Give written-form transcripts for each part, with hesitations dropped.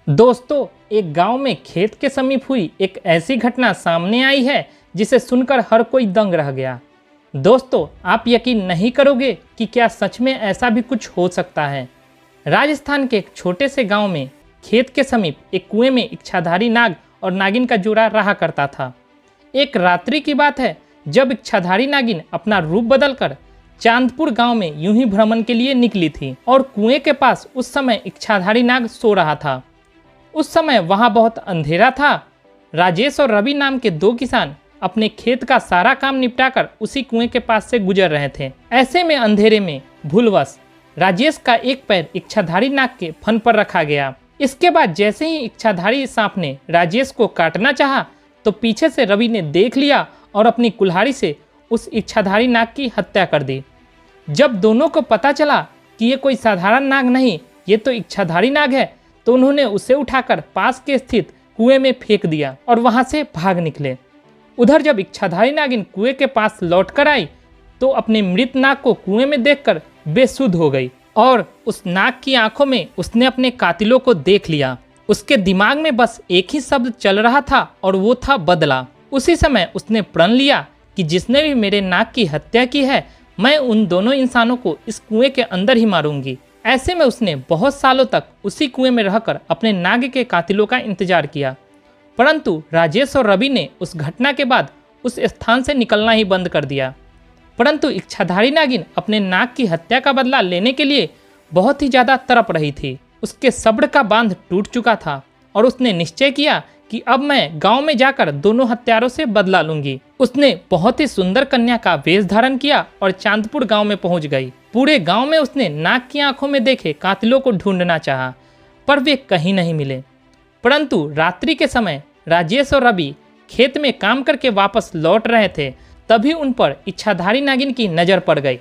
दोस्तों, एक गांव में खेत के समीप हुई एक ऐसी घटना सामने आई है जिसे सुनकर हर कोई दंग रह गया। दोस्तों, आप यकीन नहीं करोगे कि क्या सच में ऐसा भी कुछ हो सकता है। राजस्थान के एक छोटे से गांव में खेत के समीप एक कुएं में इच्छाधारी नाग और नागिन का जोड़ा रहा करता था। एक रात्रि की बात है जब इच्छाधारी नागिन अपना रूप बदलकर चांदपुर गांव में यूं ही भ्रमण के लिए निकली थी और कुएं के पास उस समय इच्छाधारी नाग सो रहा था। उस समय वहां बहुत अंधेरा था। राजेश और रवि नाम के दो किसान अपने खेत का सारा काम निपटाकर उसी कुएं के पास से गुजर रहे थे। ऐसे में अंधेरे में भूलवश राजेश का एक पैर इच्छाधारी नाग के फन पर रखा गया। इसके बाद जैसे ही इच्छाधारी सांप ने राजेश को काटना चाहा तो पीछे से रवि ने देख लिया और अपनी कुल्हाड़ी से उस इच्छाधारी नाग की हत्या कर दी। जब दोनों को पता चला कि ये कोई साधारण नाग नहीं, ये तो इच्छाधारी नाग है, तो उन्होंने उसे उठाकर पास के स्थित कुएं में फेंक दिया और वहां से भाग निकले। उधर जब इच्छाधारी नागिन कुएं के पास लौटकर आई तो अपने मृत नाग को कुएं में देखकर बेसुध हो गई और उस नाग की आंखों में उसने अपने कातिलों को देख लिया। उसके दिमाग में बस एक ही शब्द चल रहा था और वो था बदला। उसी समय उसने प्रण लिया कि जिसने भी मेरे नाग की हत्या की है, मैं उन दोनों इंसानों को इस कुएं के अंदर ही मारूंगी। ऐसे में उसने बहुत सालों तक उसी कुएं में रहकर अपने नाग के कातिलों का इंतजार किया। परंतु राजेश और रवि ने उस घटना के बाद उस स्थान से निकलना ही बंद कर दिया। परंतु इच्छाधारी नागिन अपने नाग की हत्या का बदला लेने के लिए बहुत ही ज़्यादा तड़प रही थी। उसके सब्र का बांध टूट चुका था और उसने निश्चय किया कि अब मैं गांव में जाकर दोनों हत्यारों से बदला लूंगी। उसने बहुत ही सुंदर कन्या का वेश धारण किया और चांदपुर गांव में पहुंच गई। पूरे गांव में उसने नाग की आंखों में देखे कातिलों को ढूंढना चाहा, पर वे कहीं नहीं मिले। परंतु रात्रि के समय राजेश और रवि खेत में काम करके वापस लौट रहे थे, तभी उन पर इच्छाधारी नागिन की नजर पड़ गई।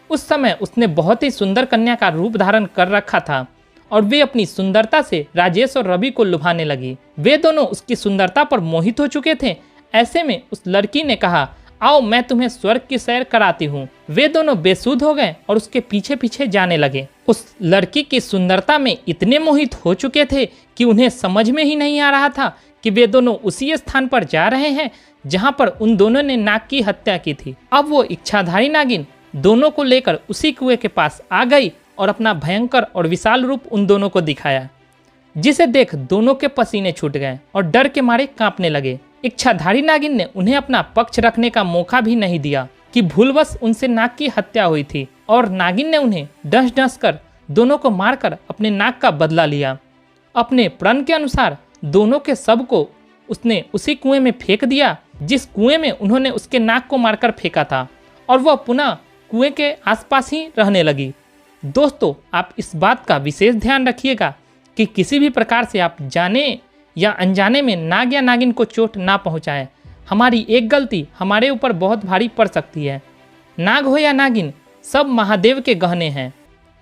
उस समय उसने बहुत ही सुंदर कन्या का रूप धारण कर रखा था और वे अपनी सुंदरता से राजेश और रवि को लुभाने लगी। वे दोनों उसकी सुंदरता पर मोहित हो चुके थे। ऐसे में उस लड़की ने कहा, आओ मैं तुम्हें स्वर्ग की सैर कराती हूँ। वे दोनों बेसुध हो गए और उसके पीछे पीछे जाने लगे। उस लड़की की सुंदरता में इतने मोहित हो चुके थे कि उन्हें समझ में ही नहीं आ रहा था कि वे दोनों उसी स्थान पर जा रहे हैं जहाँ पर उन दोनों ने नाग की हत्या की थी। अब वो इच्छाधारी नागिन दोनों को लेकर उसी कुएं के पास आ गई और अपना भयंकर और विशाल रूप उन दोनों को दिखाया, जिसे देख दोनों के पसीने छूट गए और डर के मारे कांपने लगे। इच्छाधारी नागिन ने उन्हें अपना पक्ष रखने का मौका भी नहीं दिया कि भूलवश उनसे नाग की हत्या हुई थी और नागिन ने उन्हें डस डस कर दोनों को मारकर अपने नाग का बदला लिया। अपने प्रण के अनुसार दोनों के शव को उसने उसी कुएं में फेंक दिया जिस कुएं में उन्होंने उसके नाग को मारकर फेंका था, और वह पुनः कुएं के आसपास ही रहने लगी। दोस्तों, आप इस बात का विशेष ध्यान रखिएगा कि किसी भी प्रकार से आप जाने या अनजाने में नाग या नागिन को चोट ना पहुंचाएं। हमारी एक गलती हमारे ऊपर बहुत भारी पड़ सकती है। नाग हो या नागिन, सब महादेव के गहने हैं।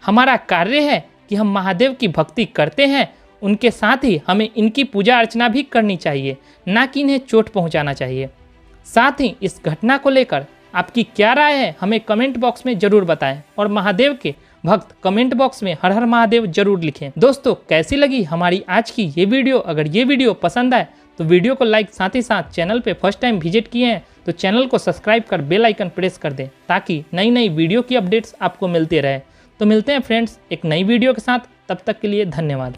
हमारा कार्य है कि हम महादेव की भक्ति करते हैं, उनके साथ ही हमें इनकी पूजा अर्चना भी करनी चाहिए, ना कि इन्हें चोट पहुंचाना चाहिए। साथ ही इस घटना को लेकर आपकी क्या राय है, हमें कमेंट बॉक्स में ज़रूर बताएं और महादेव के भक्त कमेंट बॉक्स में हर हर महादेव जरूर लिखें। दोस्तों, कैसी लगी हमारी आज की ये वीडियो? अगर ये वीडियो पसंद आए तो वीडियो को लाइक, साथ ही साथ चैनल पे फर्स्ट टाइम विजिट किए हैं तो चैनल को सब्सक्राइब कर बेल आइकन प्रेस कर दें ताकि नई नई वीडियो की अपडेट्स आपको मिलती रहे। तो मिलते हैं फ्रेंड्स एक नई वीडियो के साथ, तब तक के लिए धन्यवाद।